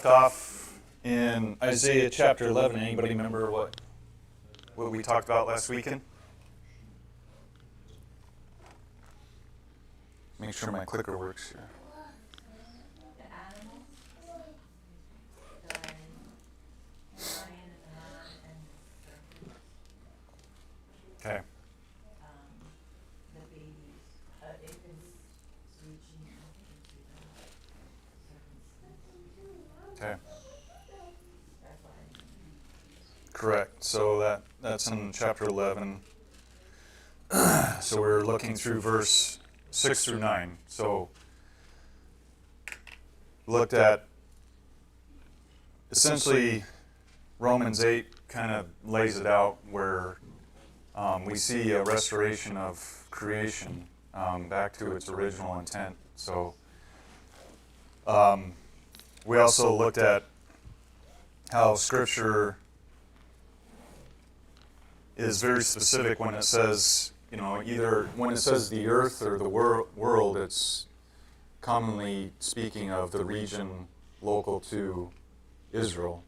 left off in Isaiah chapter 11. Anybody remember what we talked about last weekend? Make sure my clicker works here. Okay. Okay. Correct. So that's in chapter 11. So we're looking through verse 6 through 9. So looked at essentially Romans 8 kind of lays it out where we see a restoration of creation back to its original intent. So we also looked at how Scripture is very specific when it says, either when it says the earth or the world, it's commonly speaking of the region local to Israel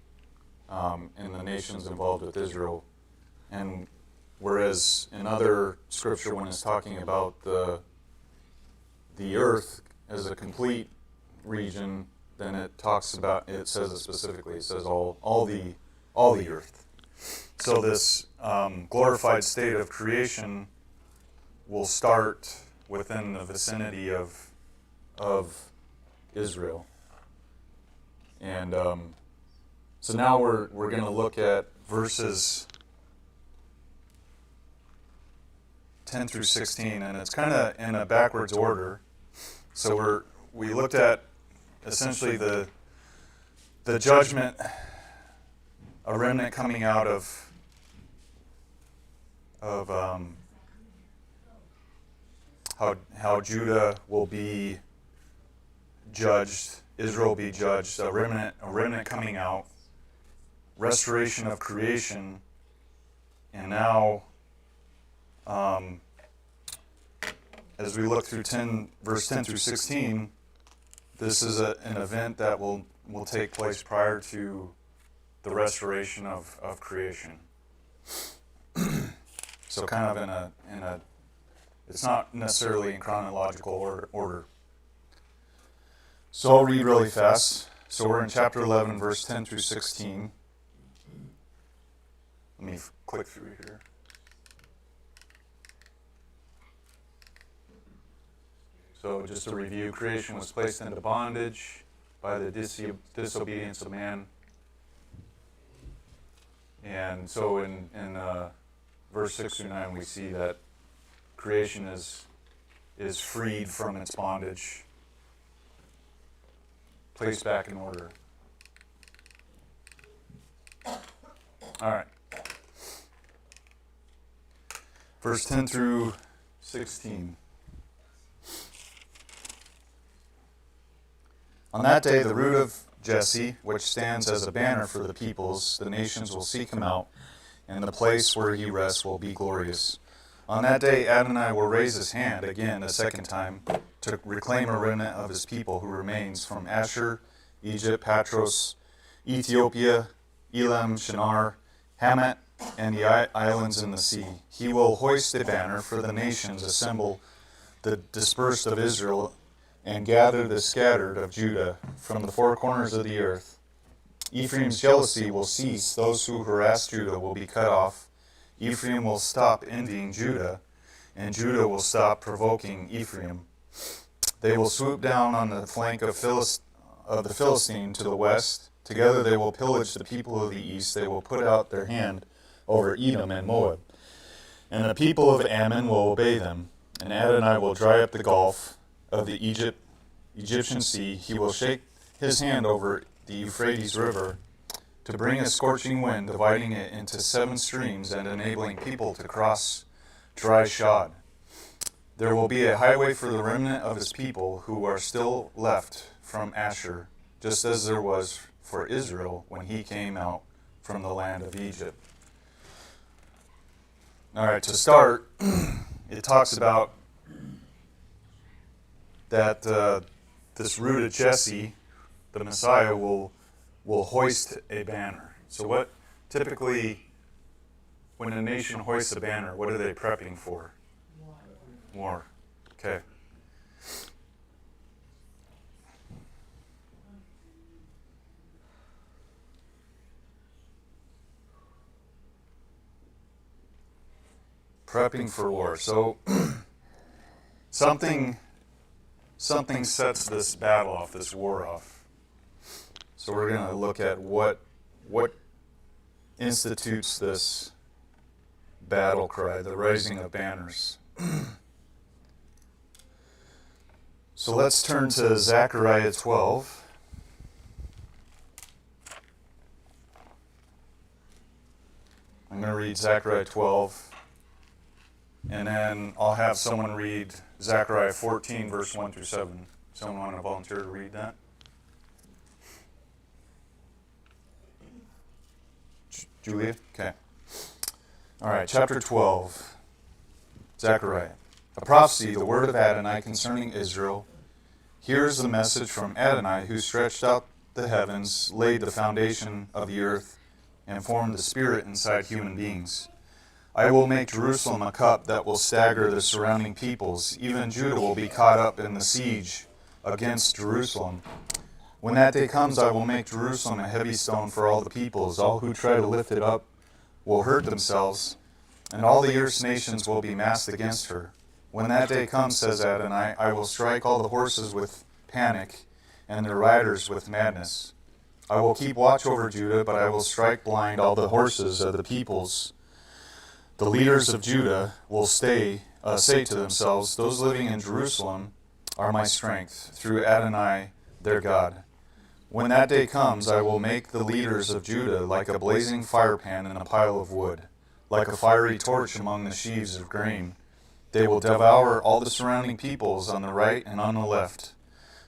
and the nations involved with Israel. And whereas in other Scripture, when it's talking about the earth as a complete region, then it says it specifically. It says all the earth. So this glorified state of creation will start within the vicinity of Israel. And so now we're going to look at verses 10 through 16, and it's kind of in a backwards order. So we looked at essentially the judgment, a remnant coming out of how Judah will be judged, Israel will be judged, a remnant coming out, restoration of creation, and now as we look through verse 10 through 16, this is an event that will take place prior to the restoration of creation. So kind of in a it's not necessarily in chronological order. So I'll read really fast. So we're in chapter 11, verse 10 through 16. Let me click through here. So just to review, creation was placed into bondage by the disobedience of man. And so in verse 6 through 9, we see that creation is freed from its bondage, placed back in order. All right. Verse 10 through 16. On that day, the root of Jesse, which stands as a banner for the peoples, the nations will seek him out, and the place where he rests will be glorious. On that day, Adonai will raise his hand again a second time to reclaim a remnant of his people who remains from Asher, Egypt, Patros, Ethiopia, Elam, Shinar, Hamat, and the islands in the sea. He will hoist a banner for the nations, assemble the dispersed of Israel, and gather the scattered of Judah from the four corners of the earth. Ephraim's jealousy will cease. Those who harass Judah will be cut off. Ephraim will stop envying Judah, and Judah will stop provoking Ephraim. They will swoop down on the flank of the Philistine to the west. Together they will pillage the people of the east. They will put out their hand over Edom and Moab. And the people of Ammon will obey them. And Adonai will dry up the gulf of the Egyptian sea. He will shake his hand over the Euphrates River to bring a scorching wind, dividing it into 7 streams and enabling people to cross dry shod. There will be a highway for the remnant of his people who are still left from Asher, just as there was for Israel when he came out from the land of Egypt. All right, to start, it talks about that this root of Jesse, the Messiah, will will hoist a banner. So what typically, when a nation hoists a banner, what are they prepping for? War. Okay. Prepping for war. So something sets this battle off, this war off. So we're going to look at what institutes this battle cry, the rising of banners. So let's turn to Zechariah 12. I'm going to read Zechariah 12, and then I'll have someone read Zechariah 14, verse 1 through 7. Someone want to volunteer to read that? Julia? Okay. All right, chapter 12, Zechariah. A prophecy, the word of Adonai concerning Israel. Here's the message from Adonai, who stretched out the heavens, laid the foundation of the earth, and formed the spirit inside human beings. I will make Jerusalem a cup that will stagger the surrounding peoples. Even Judah will be caught up in the siege against Jerusalem. When that day comes, I will make Jerusalem a heavy stone for all the peoples. All who try to lift it up will hurt themselves, and all the earth's nations will be massed against her. When that day comes, says Adonai, I will strike all the horses with panic and their riders with madness. I will keep watch over Judah, but I will strike blind all the horses of the peoples. The leaders of Judah will say to themselves, those living in Jerusalem are my strength, through Adonai their God. When that day comes, I will make the leaders of Judah like a blazing firepan in a pile of wood, like a fiery torch among the sheaves of grain. They will devour all the surrounding peoples on the right and on the left.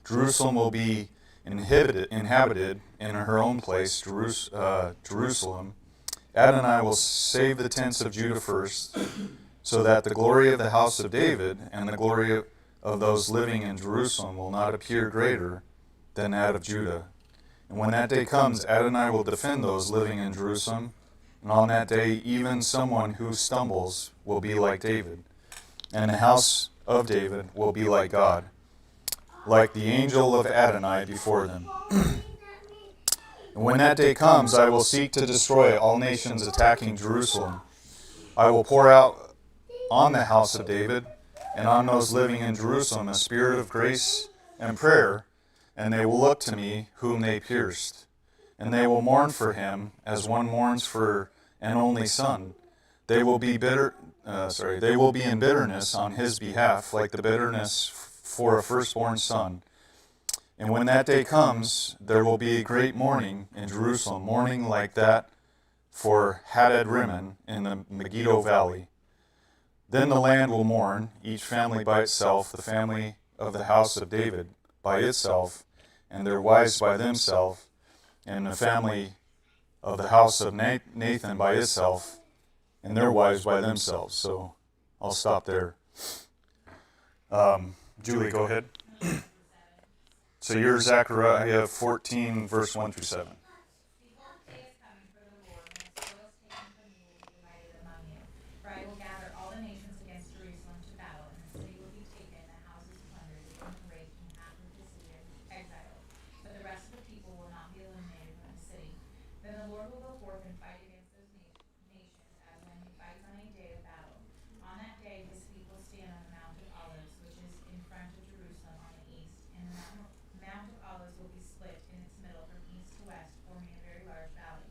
Jerusalem will be inhabited in her own place, Jerusalem. Adonai will save the tents of Judah first, so that the glory of the house of David and the glory of those living in Jerusalem will not appear greater than that of Judah. And when that day comes, Adonai will defend those living in Jerusalem, and on that day even someone who stumbles will be like David, and the house of David will be like God, like the angel of Adonai before them. And when that day comes, I will seek to destroy all nations attacking Jerusalem. I will pour out on the house of David and on those living in Jerusalem a spirit of grace and prayer, and they will look to me whom they pierced. And they will mourn for him as one mourns for an only son. They will be in bitterness on his behalf, like the bitterness for a firstborn son. And when that day comes, there will be a great mourning in Jerusalem, mourning like that for Hadad-Rimmon in the Megiddo Valley. Then the land will mourn, each family by itself, the family of the house of David by itself, and their wives by themselves, and the family of the house of Nathan by itself, and their wives by themselves. So I'll stop there. Julie, go ahead. So you're Zechariah 14, verse 1 through 7. Behold, the day is coming for the Lord, when the spoils taken from you will be divided among you. For I will gather all the nations against Jerusalem to battle, and the city will be taken, the houses plundered, the women raped, and half of the city exiled. But the rest of the people will not be eliminated from the city. Then the Lord will go forth and fight against those nations, as when he fights on a day of battle. On that day his feet will stand on the Mount of Olives, which is in front of Jerusalem on the east, and the Mount of Olives will be split in its middle from east to west, forming a very large valley.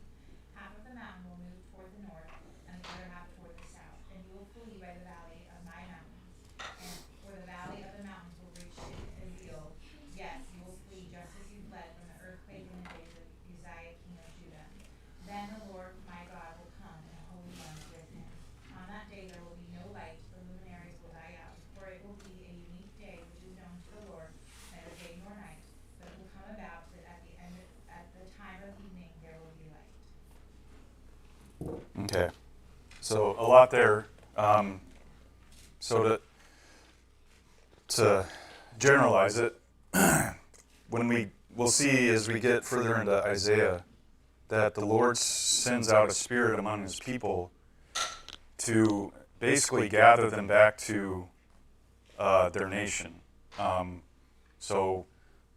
Half of the mountain will move toward the north, and the other half toward the south. And you will flee by the valley of my mountains, and for the valley of the mountains will reach to Ezekiel. Yes, you will flee just as you fled from the earthquake in the days of Uzziah king of Judah. Then the Lord my God will come, and the Holy Ones with him. On that day there will be no light, the luminaries will die out, for it will be a unique day which is known to the Lord, neither day nor night. But it will come about that at the time of evening there will be light. Okay. So a lot there. So to generalize it, when we'll see as we get further into Isaiah that the Lord sends out a spirit among his people to basically gather them back to their nation. So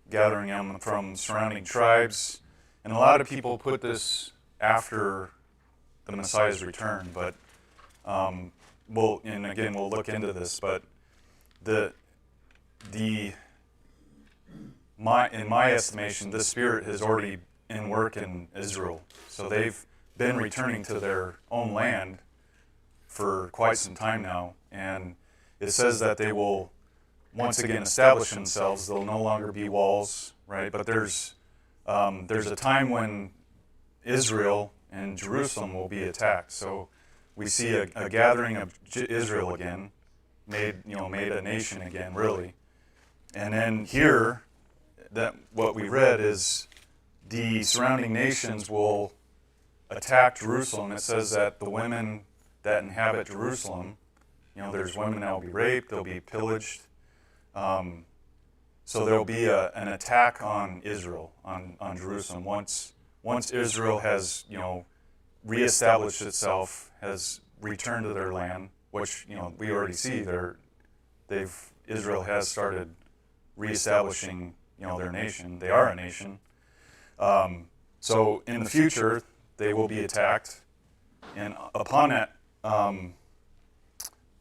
gathering them from surrounding tribes. And a lot of people put this after the Messiah's return, but we'll look into this, but in my estimation, this spirit is already in work in Israel. So they've been returning to their own land for quite some time now, and it says that they will once again establish themselves. There'll no longer be walls, right? But there's a time when Israel and Jerusalem will be attacked. So we see a gathering of Israel again, made a nation again, really. And then here, that what we read is the surrounding nations will attack Jerusalem. It says that the women that inhabit Jerusalem, there's women that will be raped, they'll be pillaged. So there'll be an attack on Israel, on Jerusalem. Once Israel has, reestablished itself, has returned to their land, which, we already see Israel has started reestablishing, their nation. They are a nation. So in the future, they will be attacked. And upon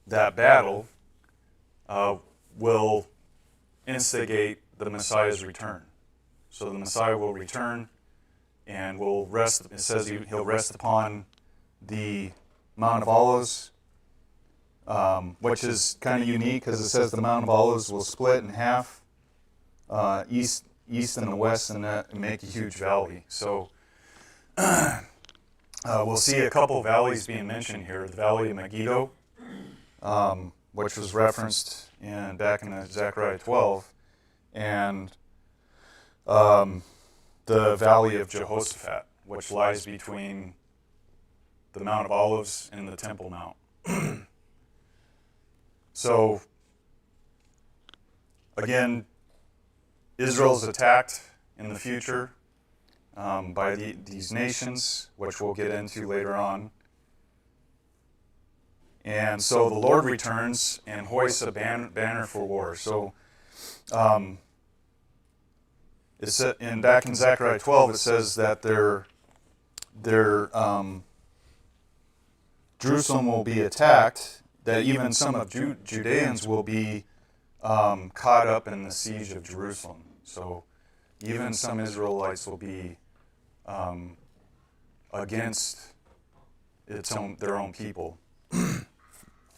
that battle will instigate the Messiah's return. So the Messiah will return and will rest. It says he'll rest upon the Mount of Olives, which is kind of unique because it says the Mount of Olives will split in half, east and the west, and make a huge valley. So we'll see a couple valleys being mentioned here. The Valley of Megiddo, which was referenced back in Zechariah 12, and the Valley of Jehoshaphat, which lies between the Mount of Olives and the Temple Mount. So, again, Israel is attacked in the future by these nations, which we'll get into later on. And so the Lord returns and hoists a banner for war. So back in Zechariah 12, it says that Jerusalem will be attacked, that even some of Judeans will be caught up in the siege of Jerusalem. So even some Israelites will be against their own people.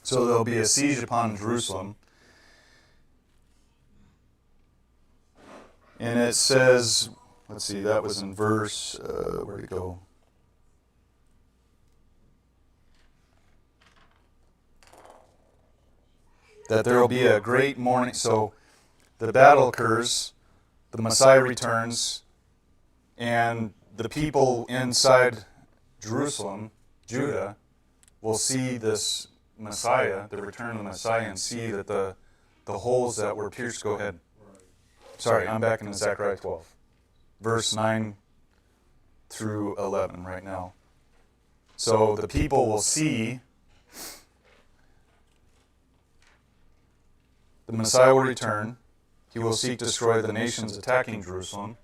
So there'll be a siege upon Jerusalem. And it says, let's see, that was in verse, where'd it go? That there will be a great mourning. So the battle occurs, the Messiah returns, and the people inside Jerusalem, Judah, will see this Messiah, the return of the Messiah, and see that the holes that were pierced. Go ahead. Sorry, I'm back in Zechariah 12, verse 9 through 11 right now. So the people will see the Messiah will return. He will seek to destroy the nations attacking Jerusalem.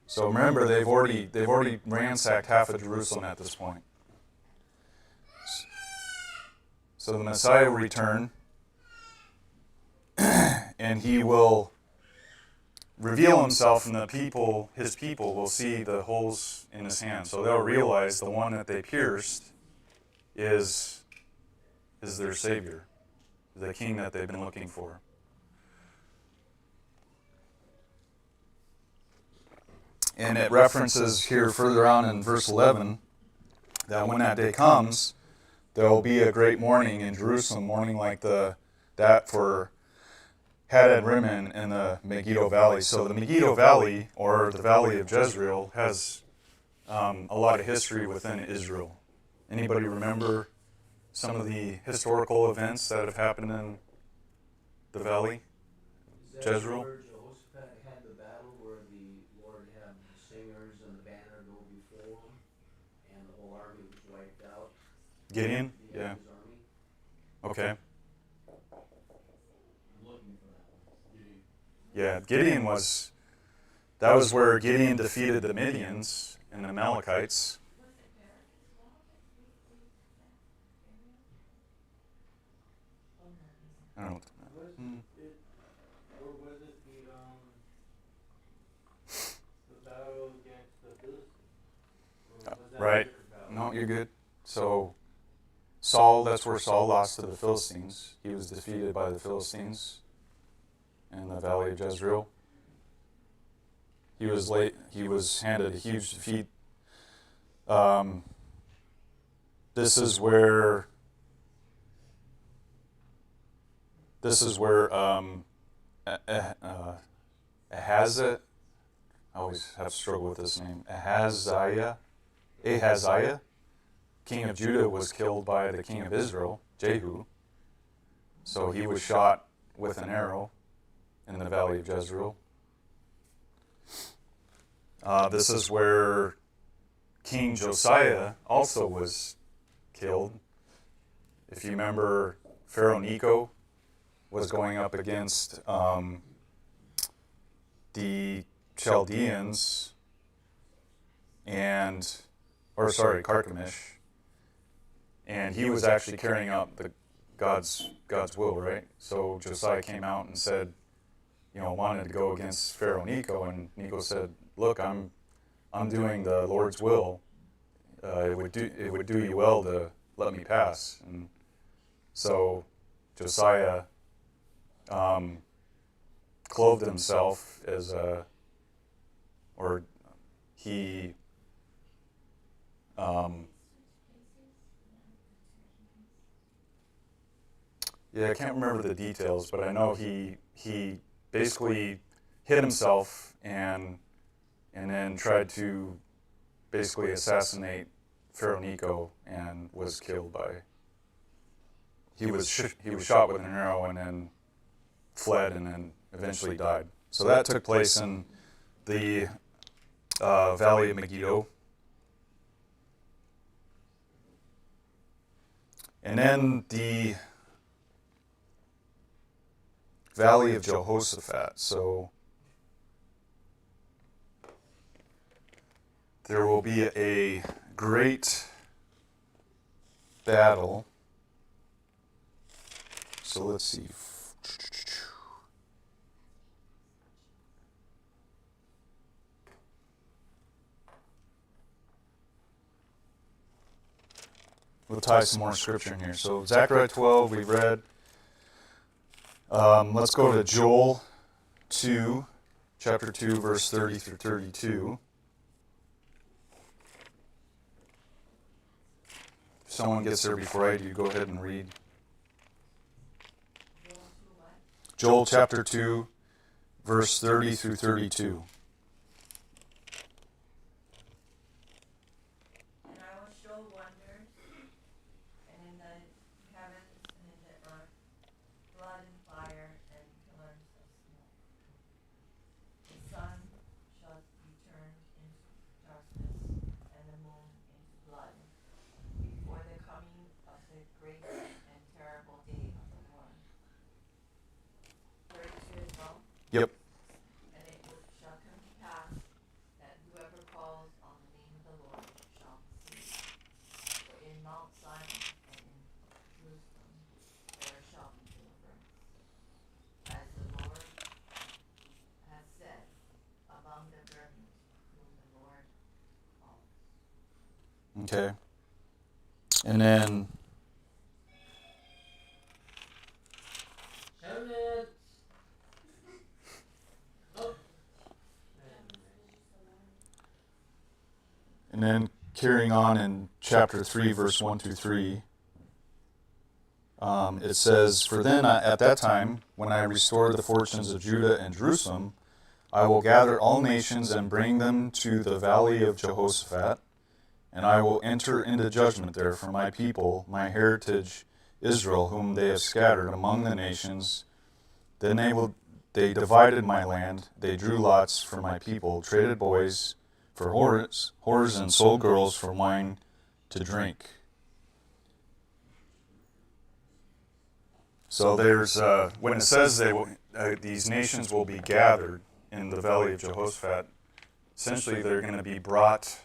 So remember, they've already ransacked half of Jerusalem at this point. So the Messiah will return, and he will reveal himself, and his people will see the holes in his hands. So they'll realize the one that they pierced is their Savior, the King that they've been looking for. And it references here further on in verse 11 that when that day comes, there will be a great mourning in Jerusalem, mourning like that for Hadad Rimmon and the Megiddo Valley. So the Megiddo Valley, or the Valley of Jezreel, has a lot of history within Israel. Anybody remember some of the historical events that have happened in the valley? Jezreel? Jehoshaphat had the battle where the Gideon? Yeah. His army. Okay. I'm looking for that one. Gideon. Yeah, Gideon that was where Gideon defeated the Midians and the Amalekites. I don't know. Was it, or was it the battle against the Philistines? Or was that Right. a different battle? No, you're good. So Saul, that's where Saul lost to the Philistines. He was defeated by the Philistines in the valley of Jezreel. He was handed a huge defeat. This is where Ahaziah, I always have struggled with this name, Ahaziah, king of Judah, was killed by the king of Israel, Jehu. So he was shot with an arrow in the valley of Jezreel. This is where King Josiah also was killed. If you remember, Pharaoh Necho was going up against the Chaldeans Carchemish, and he was actually carrying out God's will, right? So Josiah came out and said, wanted to go against Pharaoh Necho, and Necho said, "Look, I'm doing the Lord's will. It would do you well to let me pass." And so Josiah clothed himself I can't remember the details, but I know he basically hit himself and then tried to basically assassinate Pharaoh Necho and was killed by. He was shot with an arrow and then fled and then eventually died. So that took place in the valley of Megiddo. And then the valley of Jehoshaphat. So there will be a great battle. So let's see. We'll tie some more scripture in here. So Zechariah 12, we've read. Let's go to Joel 2, chapter 2, verse 30 through 32. If someone gets there before I do, go ahead and read. Joel chapter 2, verse 30 through 32. And I will show wonders, and in the heavens and in the earth, blood and fire and pillars of smoke. The sun shall be turned into darkness, and the moon into blood, before the coming of the great and terrible day of the Lord. 32 as well. Yep. And it shall come to pass that whoever calls on the name of the Lord shall be saved. For in Mount Zion and in Jerusalem there shall be deliverance, as the Lord has said, among the remnant whom the Lord calls. Okay. And then Helmet! Oh. And then carrying on in chapter 3, verse 1 through 3, it says, "For then at that time, when I restore the fortunes of Judah and Jerusalem, I will gather all nations and bring them to the valley of Jehoshaphat, and I will enter into judgment there for my people, my heritage Israel, whom they have scattered among the nations. Then they divided my land, they drew lots for my people, traded boys for whores and sold girls for wine to drink. So there's when it says these nations will be gathered in the valley of Jehoshaphat, essentially they're going to be brought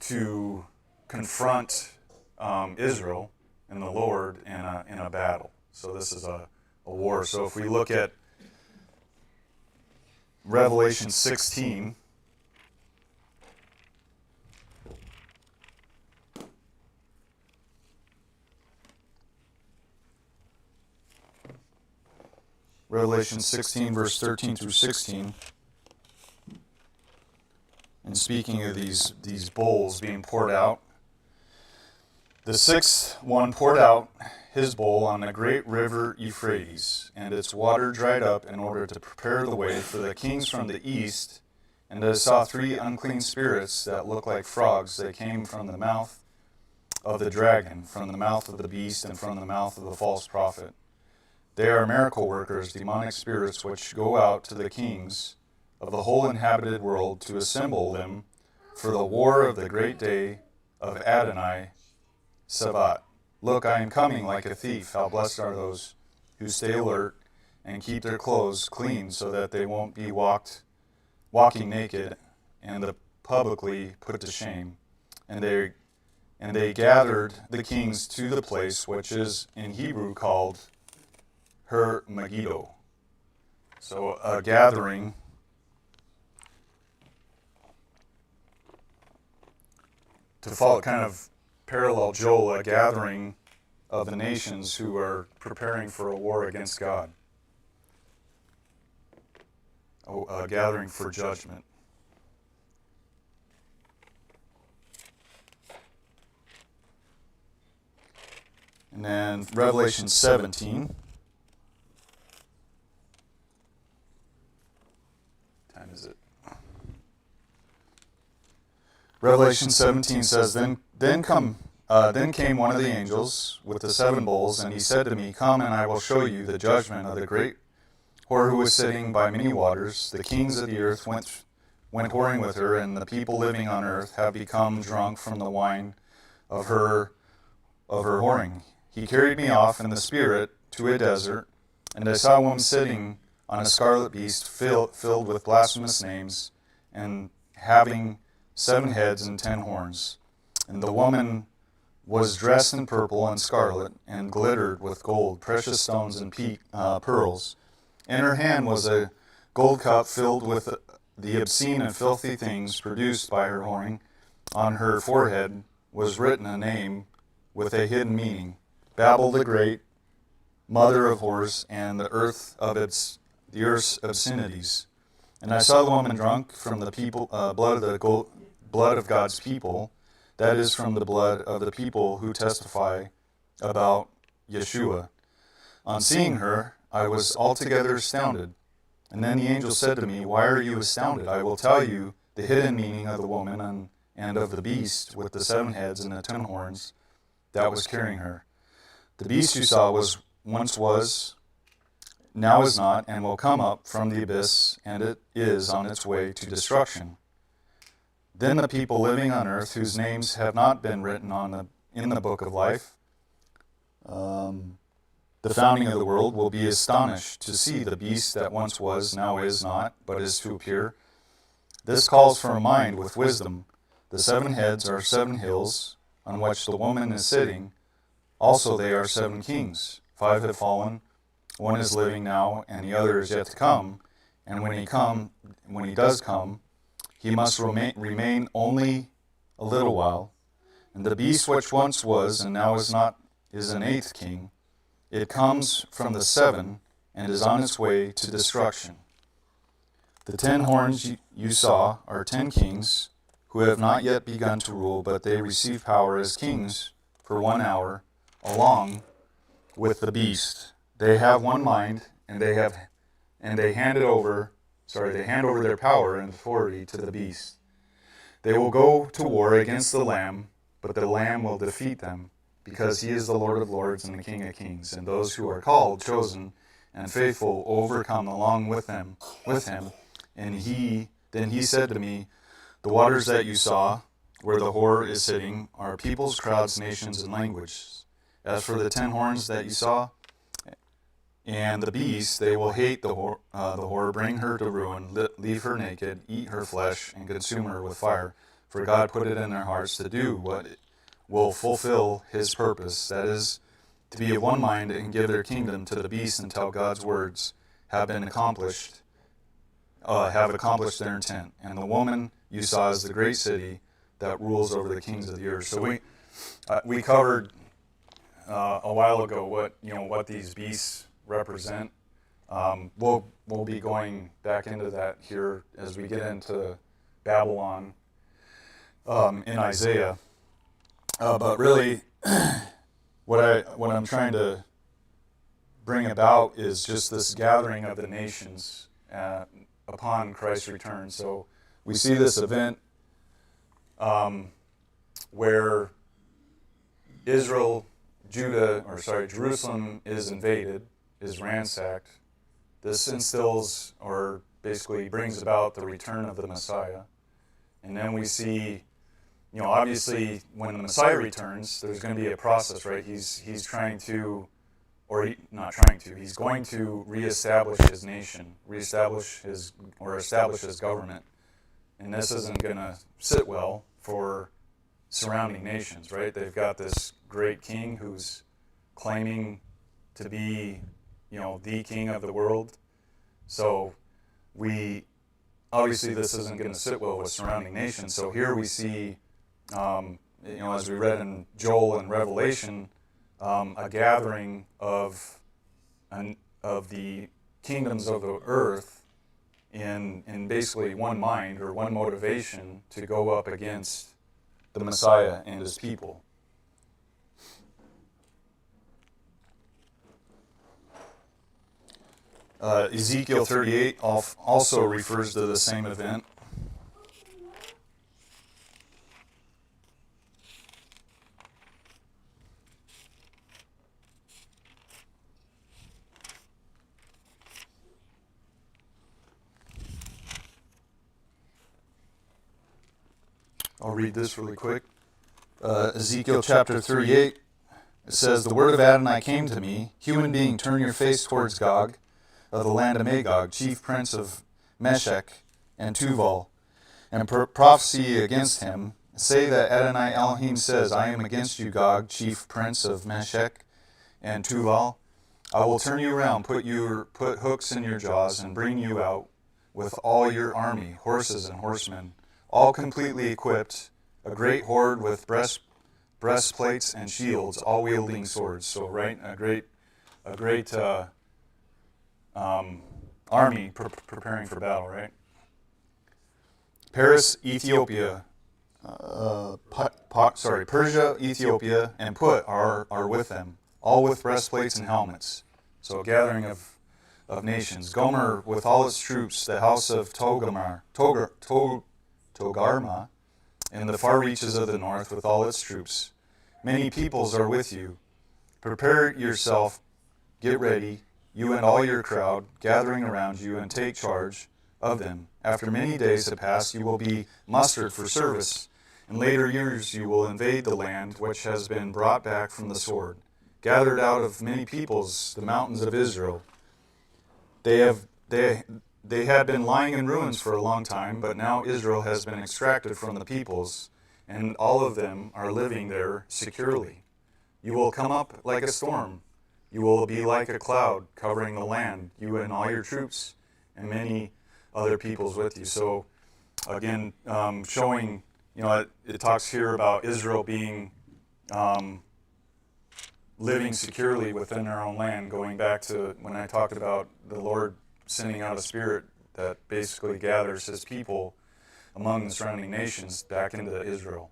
to confront Israel and the Lord in a battle. So this is a war. So if we look at Revelation 16, Revelation 16, verse 13 through 16, and speaking of these bowls being poured out, the sixth one poured out his bowl on the great river Euphrates, and its water dried up in order to prepare the way for the kings from the east. And I saw three unclean spirits that looked like frogs that came from the mouth of the dragon, from the mouth of the beast, and from the mouth of the false prophet. They are miracle workers, demonic spirits, which go out to the kings of the whole inhabited world to assemble them for the war of the great day of Adonai Sabat. Look, I am coming like a thief. How blessed are those who stay alert and keep their clothes clean, so that they won't be walking naked and publicly put to shame. And they gathered the kings to the place which is in Hebrew called Megiddo. So a gathering to follow kind of parallel Joel, a gathering of the nations who are preparing for a war against God. A gathering for judgment. And then Revelation 17. What time is it? Revelation 17 says, Then came one of the angels with the seven bowls, and he said to me, Come, and I will show you the judgment of the great whore who was sitting by many waters. The kings of the earth went whoring with her, and the people living on earth have become drunk from the wine of her whoring. He carried me off in the spirit to a desert, and I saw a woman sitting on a scarlet beast filled with blasphemous names, and having 7 heads and 10 horns. And the woman was dressed in purple and scarlet, and glittered with gold, precious stones, and pearls. In her hand was a gold cup filled with the obscene and filthy things produced by her whoring. On her forehead was written a name with a hidden meaning: Babel the Great, mother of whores, and the earth's obscenities. And I saw the woman drunk from the blood of God's people, that is, from the blood of the people who testify about Yeshua. On seeing her, I was altogether astounded. And then the angel said to me, Why are you astounded? I will tell you the hidden meaning of the woman and of the beast with the 7 heads and the 10 horns that was carrying her. The beast you saw once was, now is not, and will come up from the abyss, and it is on its way to destruction. Then the people living on earth, whose names have not been written in the book of life, the founding of the world, will be astonished to see the beast that once was, now is not, but is to appear. This calls for a mind with wisdom. The 7 heads are 7 hills on which the woman is sitting. Also they are 7 kings. 5 have fallen, 1 is living now, and the other is yet to come. And when he does come, he must remain only a little while. And the beast which once was and now is not is an 8th king. It comes from the 7 and is on its way to destruction. The 10 horns you saw are 10 kings who have not yet begun to rule, but they receive power as kings for 1 hour, along with the beast. They have one mind, and they hand over their power and authority to the beast. They will go to war against the Lamb, but the Lamb will defeat them, because he is the Lord of lords and the King of kings, and those who are called, chosen, and faithful overcome along with him. And then he said to me, The waters that you saw, where the whore is sitting, are peoples, crowds, nations, and languages. As for the 10 horns that you saw, and the beast, they will hate the whore, bring her to ruin, leave her naked, eat her flesh, and consume her with fire. For God put it in their hearts to do what will fulfill his purpose, that is, to be of one mind and give their kingdom to the beast until God's words have accomplished their intent. And the woman you saw is the great city that rules over the kings of the earth. So we covered a while ago what these beasts represent. We'll be going back into that here as we get into Babylon in Isaiah. But really, what I'm trying to bring about is just this gathering of the nations upon Christ's return. So we see this event where Jerusalem is invaded, is ransacked. This instills, or basically brings about, the return of the Messiah. And then we see, obviously when the Messiah returns, there's going to be a process, right? He's going to reestablish his nation, establish his government. And this isn't going to sit well for surrounding nations, right? They've got this great king who's claiming to be, the king of the world. So obviously this isn't going to sit well with surrounding nations. So here we see, as we read in Joel and Revelation, a gathering of the kingdoms of the earth in basically one mind or one motivation to go up against the Messiah and his people. Ezekiel 38 also refers to the same event. I'll read this really quick. Ezekiel Chapter 38, it says, "The word of Adonai came to me, human being, turn your face towards Gog, of the land of Magog, chief prince of Meshech and Tuval, and prophesy against him. Say that Adonai Elohim says, I am against you, Gog, chief prince of Meshech and Tuval. I will turn you around, put hooks in your jaws, and bring you out with all your army, horses and horsemen, all completely equipped, a great horde with breastplates and shields, all wielding swords." So, right, a great army preparing for battle, right? Persia, Ethiopia, and Put are with them, all with breastplates and helmets. So a gathering of nations. Gomer with all its troops, the house of Togarma, in the far reaches of the north with all its troops. Many peoples are with you. Prepare yourself, get ready, you and all your crowd, gathering around you, and take charge of them. After many days have passed, you will be mustered for service. In later years you will invade the land which has been brought back from the sword, gathered out of many peoples, the mountains of Israel. They had been lying in ruins for a long time, but now Israel has been extracted from the peoples, and all of them are living there securely. You will come up like a storm. You will be like a cloud covering the land, you and all your troops, and many other peoples with you. So, again, showing, it talks here about Israel being living securely within their own land, going back to when I talked about the Lord sending out a spirit that basically gathers his people among the surrounding nations back into Israel.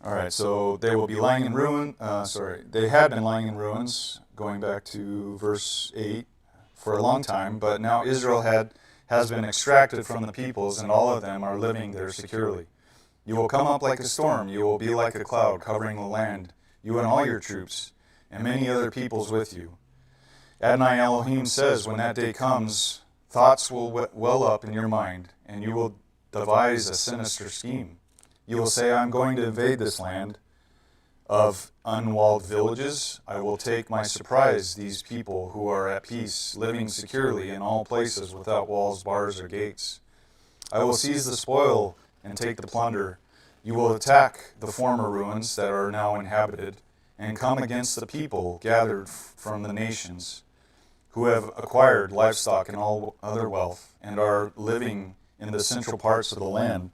All right, so they will be lying in ruin. They had been lying in ruins, going back to verse 8, for a long time, but now Israel has been extracted from the peoples, and all of them are living there securely. You will come up like a storm. You will be like a cloud covering the land, you and all your troops, and many other peoples with you. Adonai Elohim says, when that day comes, thoughts will well up in your mind, and you will devise a sinister scheme. You will say, I'm going to invade this land of unwalled villages. I will take by surprise these people who are at peace, living securely in all places without walls, bars, or gates. I will seize the spoil and take the plunder. You will attack the former ruins that are now inhabited, and come against the people gathered from the nations, who have acquired livestock and all other wealth, and are living in the central parts of the land.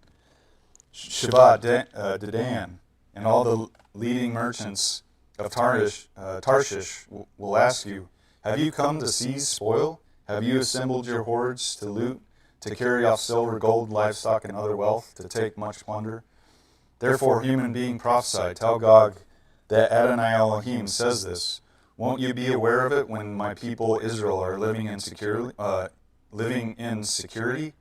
Sheba, Dedan, and all the leading merchants of Tarshish will ask you, have you come to seize spoil? Have you assembled your hordes to loot, to carry off silver, gold, livestock, and other wealth, to take much plunder? Therefore, human being, prophesy, tell Gog that Adonai Elohim says this. Won't you be aware of it when my people Israel are living in security?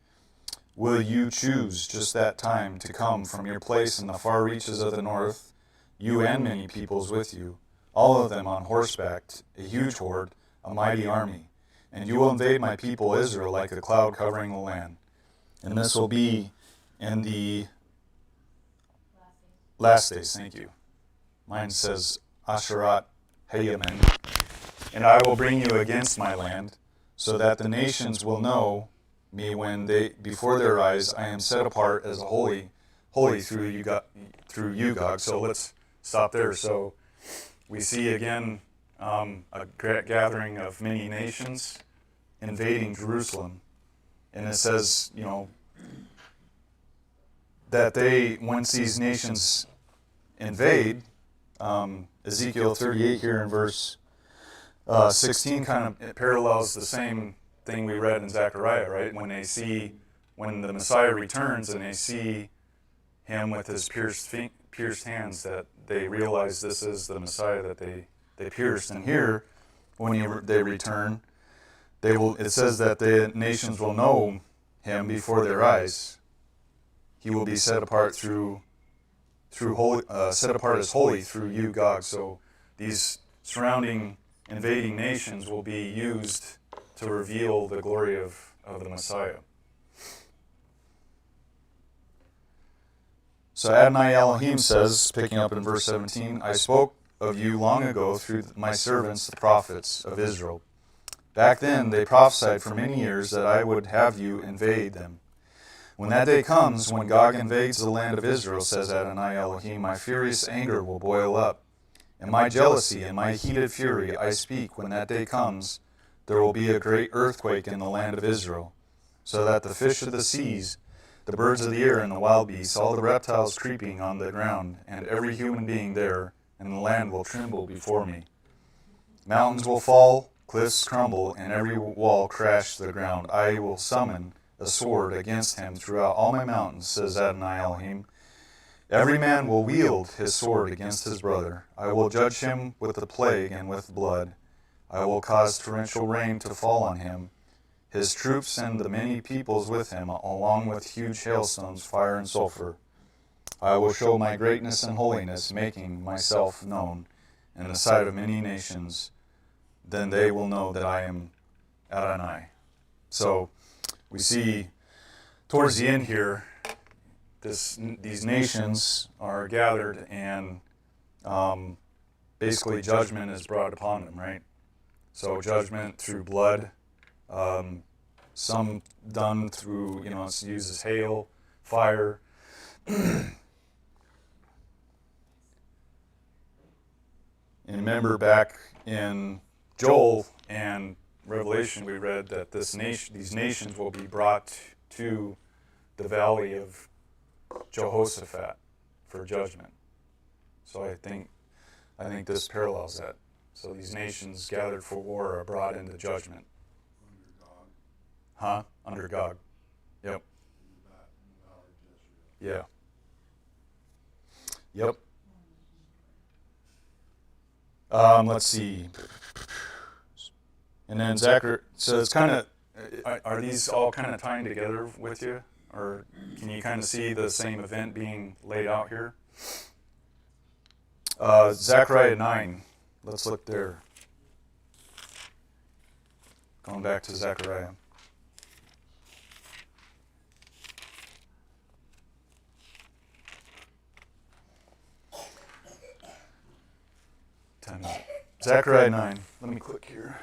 Will you choose just that time to come from your place in the far reaches of the north, you and many peoples with you, all of them on horseback, a huge horde, a mighty army? And you will invade my people Israel like a cloud covering the land. And this will be in the last days. Thank you. Mine says Asherat Hayaman. And I will bring you against my land, so that the nations will know me when before their eyes I am set apart as a holy through you, Gog. So let's stop there. So we see again a gathering of many nations invading Jerusalem, and it says, that once these nations invade, Ezekiel 38 here in verse 16 kind of parallels the same thing we read in Zechariah, right? When the Messiah returns and they see him with his pierced hands, that they realize this is the Messiah that they pierced. And here, when they return, it says that the nations will know him before their eyes. He will be set apart set apart as holy through you, Gog. So these surrounding invading nations will be used to reveal the glory of the Messiah. So Adonai Elohim says, picking up in verse 17, I spoke of you long ago through my servants, the prophets of Israel. Back then they prophesied for many years that I would have you invade them. When that day comes, when Gog invades the land of Israel, says Adonai Elohim, my furious anger will boil up. And my jealousy and my heated fury I speak, when that day comes, there will be a great earthquake in the land of Israel, so that the fish of the seas, the birds of the air and the wild beasts, all the reptiles creeping on the ground, and every human being there, and the land will tremble before me. Mountains will fall, cliffs crumble, and every wall crash to the ground. I will summon a sword against him throughout all my mountains, says Adonai Elohim. Every man will wield his sword against his brother. I will judge him with the plague and with blood. I will cause torrential rain to fall on him, his troops and the many peoples with him, along with huge hailstones, fire, and sulfur. I will show my greatness and holiness, making myself known in the sight of many nations. Then they will know that I am Adonai. So we see towards the end here, these nations are gathered, and basically judgment is brought upon them, right? So judgment through blood, some done through, it uses hail, fire. And remember back in Joel and Revelation, we read that these nations will be brought to the valley of Jehoshaphat for judgment. So I think this parallels that. So these nations gathered for war are brought into judgment. Under Gog. Under Gog. Yep. Yeah. Yep. Let's see. And then Zechariah, so it's kind of, are these all kind of tying together with you? Or can you kind of see the same event being laid out here? Zechariah 9. Let's look there. Going back to Zechariah. Zechariah 9. Let me click here.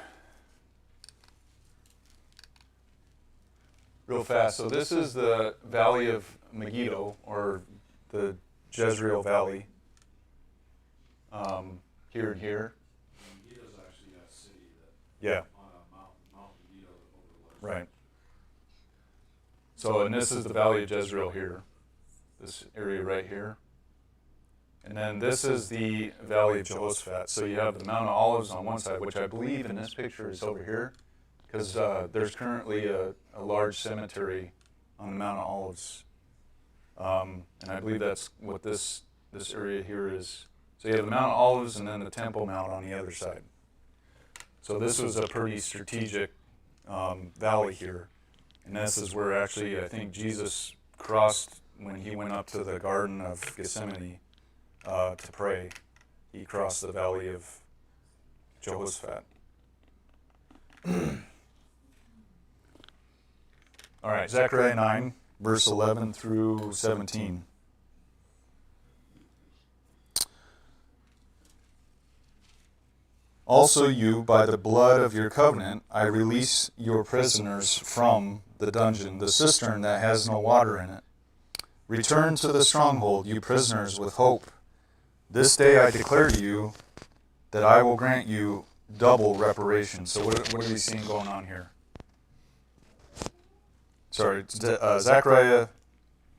Real fast. So this is the valley of Megiddo, or the Jezreel Valley. Here and here. Megiddo's actually a city that Yeah. on a Mount Megiddo that overlooks. Right. So, and this is the valley of Jezreel here. This area right here. And then this is the valley of Jehoshaphat. So you have the Mount of Olives on one side, which I believe in this picture is over here, because there's currently a large cemetery on the Mount of Olives. And I believe that's what this area here is. So you have the Mount of Olives and then the Temple Mount on the other side. So this was a pretty strategic valley here. And this is where actually I think Jesus crossed when he went up to the Garden of Gethsemane to pray. He crossed the valley of Jehoshaphat. All right, Zechariah 9, verse 11 through 17. Also you, by the blood of your covenant, I release your prisoners from the dungeon, the cistern that has no water in it. Return to the stronghold, you prisoners, with hope. This day I declare to you that I will grant you double reparation. So what are we seeing going on here? Sorry, Zechariah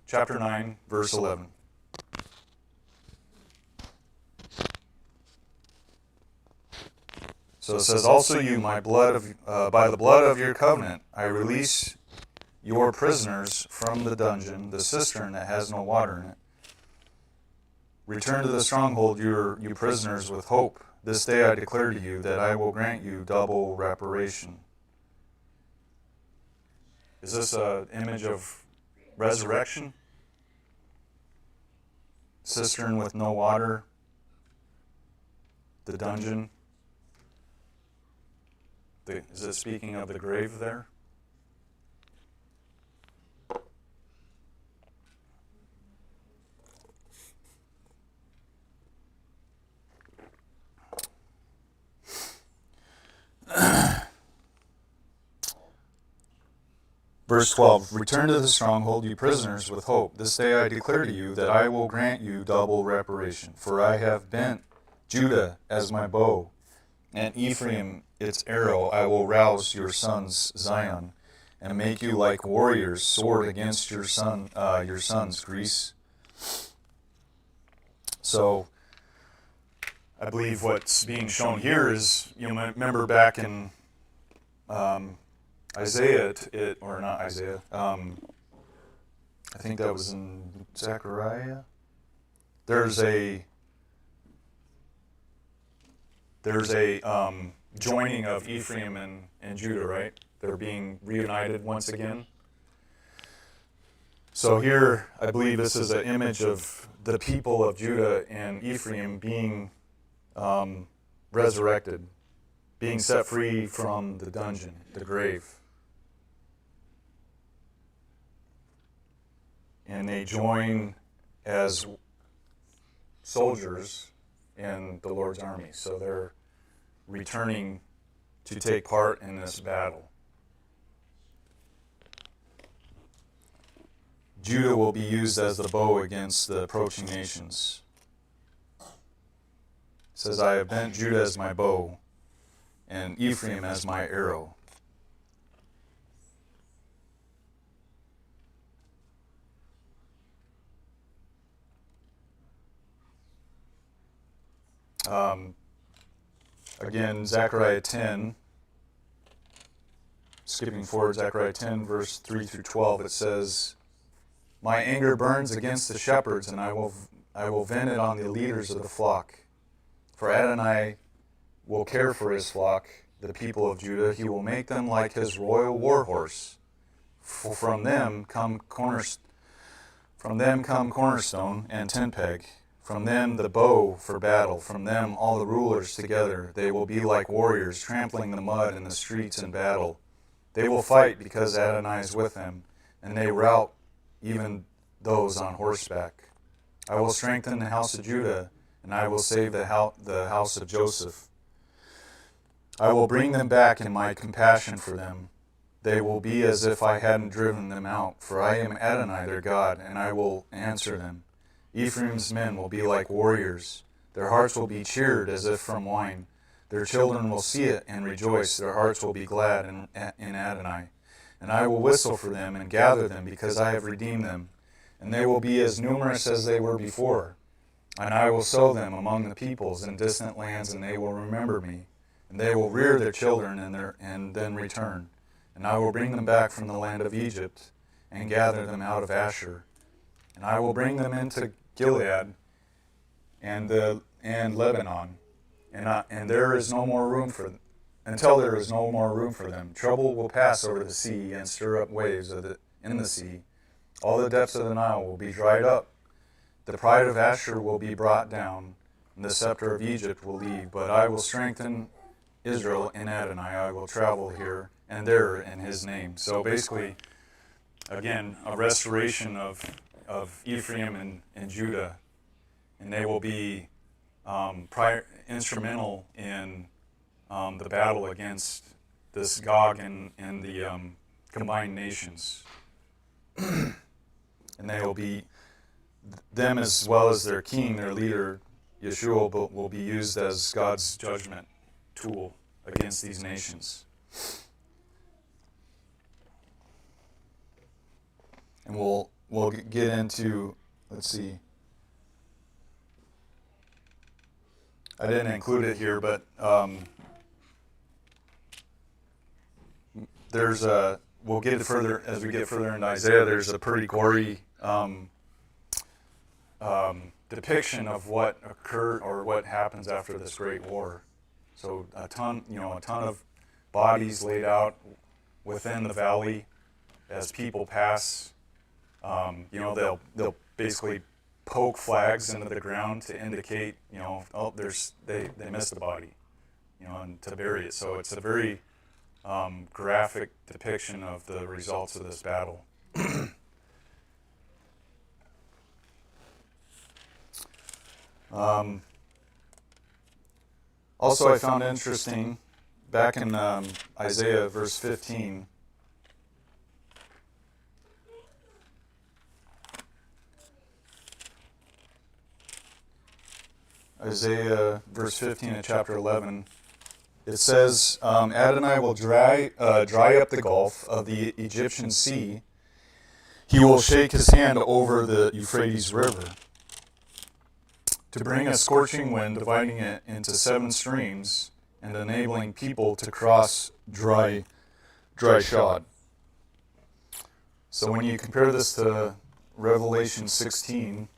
chapter 9, verse 11. So it says, also you, by the blood of your covenant, I release your prisoners from the dungeon, the cistern that has no water in it. Return to the stronghold, you prisoners, with hope. This day I declare to you that I will grant you double reparation. Is this an image of resurrection? Cistern with no water? The dungeon? Is it speaking of the grave there? Verse 12, return to the stronghold, you prisoners, with hope. This day I declare to you that I will grant you double reparation. For I have bent Judah as my bow, and Ephraim its arrow. I will rouse your sons, Zion, and make you like warriors, sword against your sons, Greece. So, I believe what's being shown here is, you remember back in Isaiah, or not Isaiah, I think that was in Zechariah. There's a joining of Ephraim and Judah, right? They're being reunited once again. So here, I believe this is an image of the people of Judah and Ephraim being resurrected, being set free from the dungeon, the grave. And they join as soldiers in the Lord's army. So they're returning to take part in this battle. Judah will be used as the bow against the approaching nations. It says, I have bent Judah as my bow, and Ephraim as my arrow. Again, Zechariah 10, skipping forward, Zechariah 10, verse 3 through 12, it says, my anger burns against the shepherds, and I will vent it on the leaders of the flock. For Adonai will care for his flock, the people of Judah. He will make them like his royal war horse. From them come cornerstone and tent peg. From them the bow for battle. From them all the rulers together. They will be like warriors, trampling the mud in the streets in battle. They will fight because Adonai is with them, and they rout even those on horseback. I will strengthen the house of Judah, and I will save the house of Joseph. I will bring them back in my compassion for them. They will be as if I hadn't driven them out, for I am Adonai their God, and I will answer them. Ephraim's men will be like warriors. Their hearts will be cheered as if from wine. Their children will see it and rejoice. Their hearts will be glad in Adonai. And I will whistle for them and gather them, because I have redeemed them. And they will be as numerous as they were before. And I will sow them among the peoples in distant lands, and they will remember me. And they will rear their children and then return. And I will bring them back from the land of Egypt and gather them out of Asher. And I will bring them into Gilead and Lebanon. And there is no more room for them. Until there is no more room for them. Trouble will pass over the sea and stir up waves in the sea. All the depths of the Nile will be dried up. The pride of Asher will be brought down, and the scepter of Egypt will leave. But I will strengthen Israel in Adonai. I will travel here and there in his name. So basically, again, a restoration of Ephraim and Judah. And they will be instrumental in the battle against this Gog and the combined nations. And they will be, them as well as their king, their leader, Yeshua, will be used as God's judgment tool against these nations. And we'll get into, let's see, I didn't include it here, but there's a, we'll get further, as we get further into Isaiah, there's a pretty gory depiction of what occurred or what happens after this great war. So a ton of bodies laid out within the valley as people pass. They'll basically poke flags into the ground to indicate, they missed the body, and to bury it. So it's a very graphic depiction of the results of this battle. Also, I found interesting, back in Isaiah verse 15, Isaiah verse 15 of chapter 11, it says, Adonai will dry up the gulf of the Egyptian sea. He will shake his hand over the Euphrates River to bring a scorching wind, dividing it into 7 streams and enabling people to cross dry shod. So when you compare this to Revelation 16,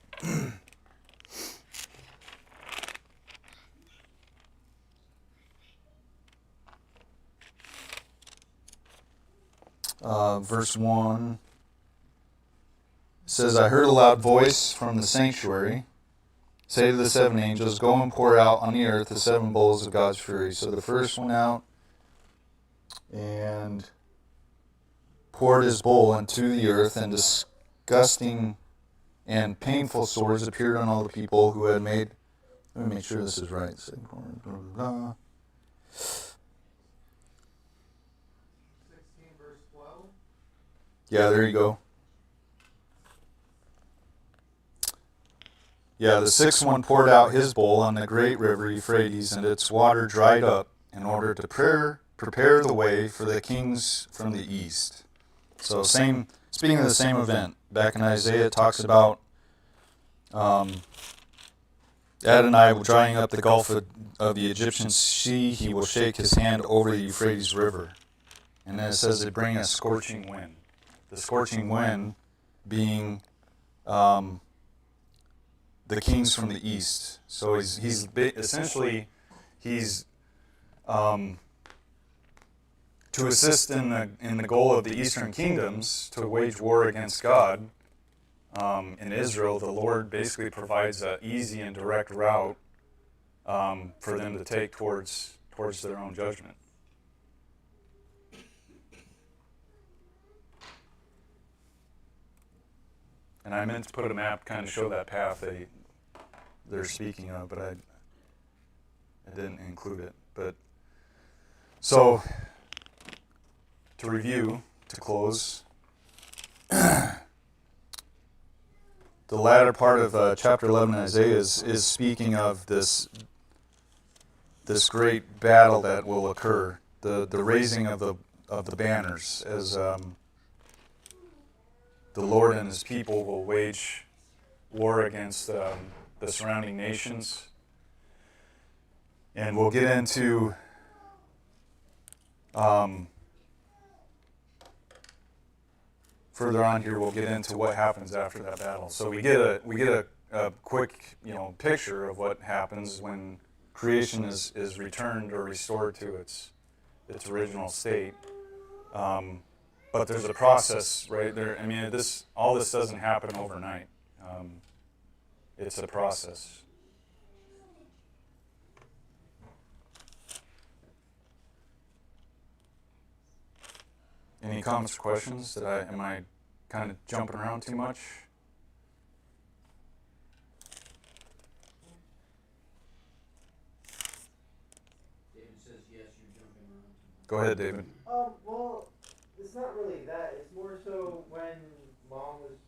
verse 1 says, I heard a loud voice from the sanctuary say to the 7 angels, go and pour out on the earth the 7 bowls of God's fury. So the first went out and poured his bowl into the earth, and disgusting and painful sores appeared on all the people who had made. Let me make sure this is right. 16 verse 12. Yeah, there you go. Yeah, the 6th one poured out his bowl on the great river Euphrates, and its water dried up in order to prepare the way for the kings from the east. So speaking of the same event, back in Isaiah it talks about Adonai drying up the gulf of the Egyptian sea. He will shake his hand over the Euphrates River. And then it says they bring a scorching wind. The scorching wind being the kings from the east. So he's essentially to assist in the goal of the eastern kingdoms to wage war against God. In Israel, the Lord basically provides an easy and direct route for them to take towards their own judgment. And I meant to put a map kind of show that path they're speaking of, but I didn't include it. But So, to review, to close, the latter part of chapter 11 in Isaiah is speaking of this great battle that will occur, the raising of the banners, as the Lord and His people will wage war against the surrounding nations. And we'll get into further on here. We'll get into what happens after that battle. So we get a quick picture of what happens when creation is returned or restored to its original state. But there's a process, right there. I mean, all this doesn't happen overnight. It's a process. Any comments or questions? Am I kind of jumping around too much? David says yes, you're jumping around. Go ahead, David. Well, it's not really that. It's more so when Mom was,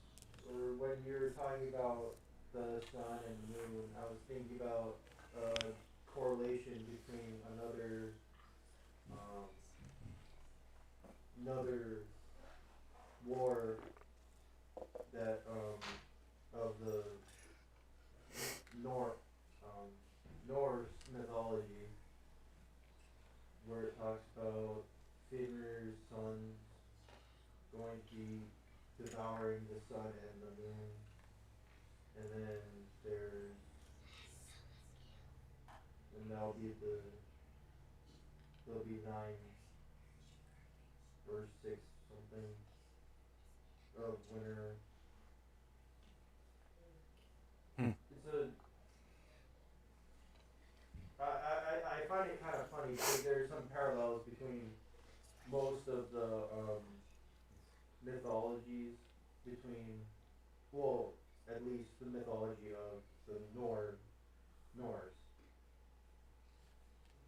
or when you were talking about the sun and moon, I was thinking about a correlation between another war that of the Norse mythology, where it talks about Fenrir's sons going to be devouring the sun and the moon, and then there'll be 9 or 6 something of winter. It's I find it kind of funny because there's some parallels between most of the mythologies between, well, at least the mythology of the Norse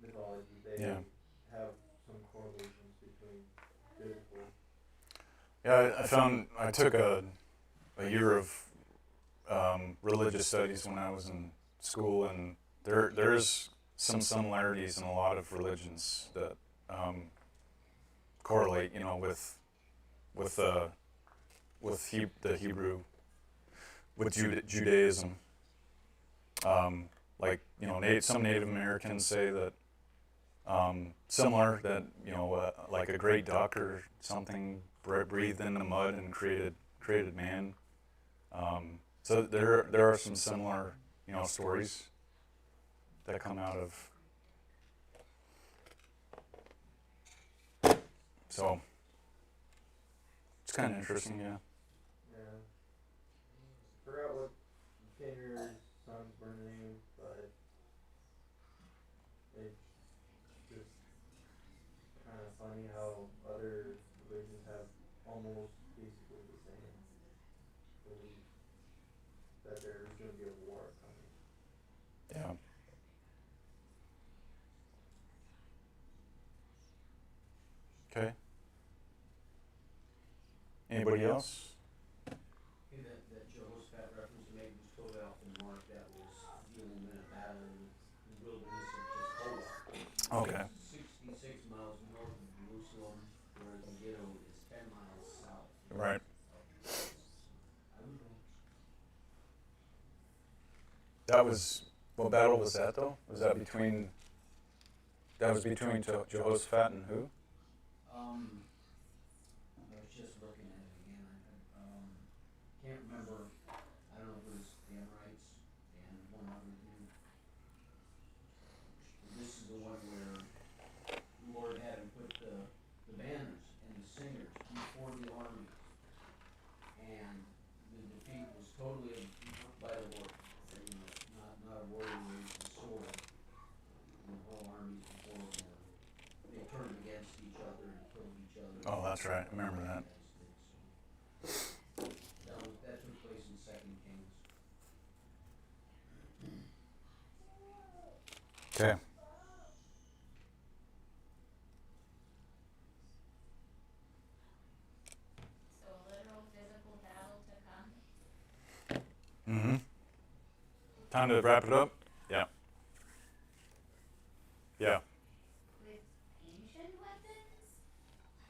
mythology. They have some correlations between biblical. Yeah, I took a year of religious studies when I was in school, and there's some similarities in a lot of religions that correlate, with the Hebrew, with Judaism. Like some Native Americans say that similar, that like a great duck or something breathed in the mud and created man. So there are some similar stories that come out of. So it's kind of interesting, yeah. Yeah. Forgot what Fenrir's sons were named, but it's just kind of funny how other religions have almost basically the same belief that there's going to be a war coming. Yeah. Okay. Anybody else? Hey, that Jehoshaphat reference you made was totally off the mark. That was dealing in a battle in the wilderness of Tekoa. Okay. 66 miles north of Jerusalem, whereas Megiddo is 10 miles south. Right. I was wrong. That was, what battle was that though? That was between Jehoshaphat and who? I was just looking at it again. I can't remember. I don't know if it was the Amorites and one other dude. This is the one where the Lord had him put the banners and the singers before the army, and the defeat was totally by the Lord. Not a warrior raised the sword. And the whole army before them, they turned against each other and killed each other. Oh, that's right. I remember that. That took place in 2 Kings. Okay. Mm-hmm. Time to wrap it up? Yeah. Yeah. With ancient weapons?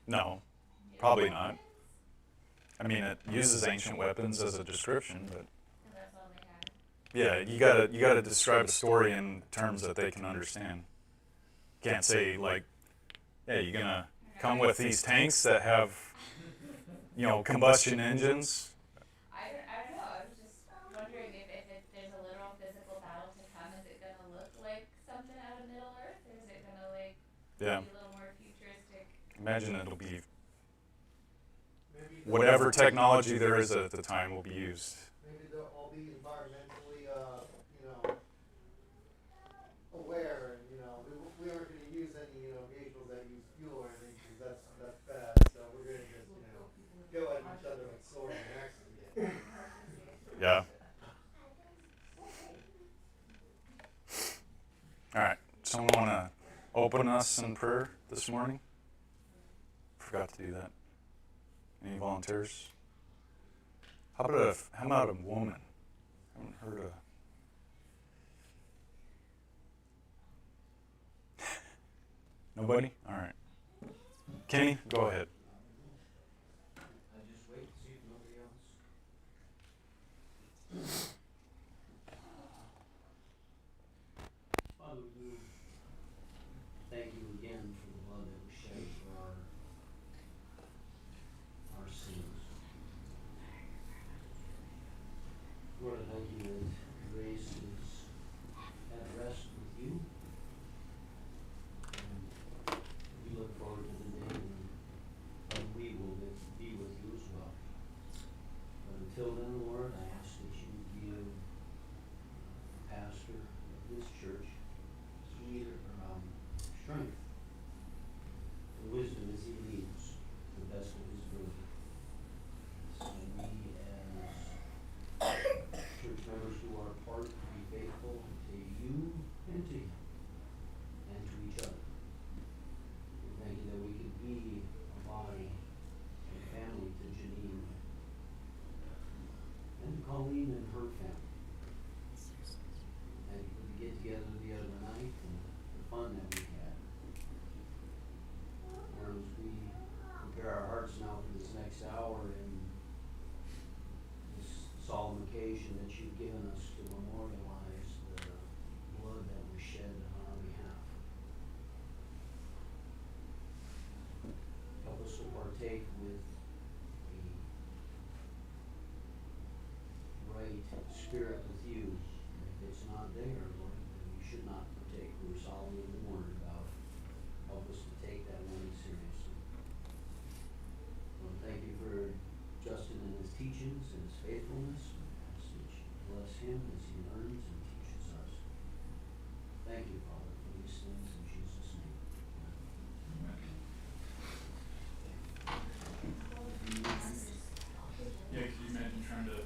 No, probably not. I mean, it uses ancient weapons as a description, but Because that's all they had. yeah, you gotta describe a story in terms that they can understand. Can't say like, yeah, you're gonna come with these tanks that have, combustion engines. I don't know. I was just wondering if there's a literal physical battle to come, is it gonna look like something out of Middle Earth, or is it gonna Yeah, be a little more futuristic? imagine it'll be Maybe whatever technology there is at the time will be used. maybe they'll all be environmentally, aware, and we aren't going to use any, vehicles that use fuel or anything because that's bad. So we're going to just, go at each other with swords and axes again. Yeah. All right. Someone want to open us in prayer this morning? Forgot to do that. Any volunteers? How about a woman? I haven't heard of. Nobody? All right. Kenny, go ahead. I just wait to see if nobody else. Father, we thank you again for the blood that was shed for our sins. Lord, I thank you that grace is at rest with you. And we look forward to the day when we will be with you as well. But until then, Lord, I ask that you give the pastor of this church strength and wisdom as he leads to the best of his ability. So we as church members do our part to be faithful to you and to him and to each other. We thank you that we could be a body and family to Janine and to Colleen and her family. Thank you for the get together the other night and the fun that we had. Lord, as we prepare our hearts now for this next hour and this solemn occasion that you've given us to memorialize the blood that was shed on our behalf. Help us to partake with the right spirit with you. If it's not there, Lord, then we should not partake. We're solemnly warned about it. Help us to take that warning seriously. Lord, thank you for Justin and his teachings and his faithfulness. I ask that you bless him as he learns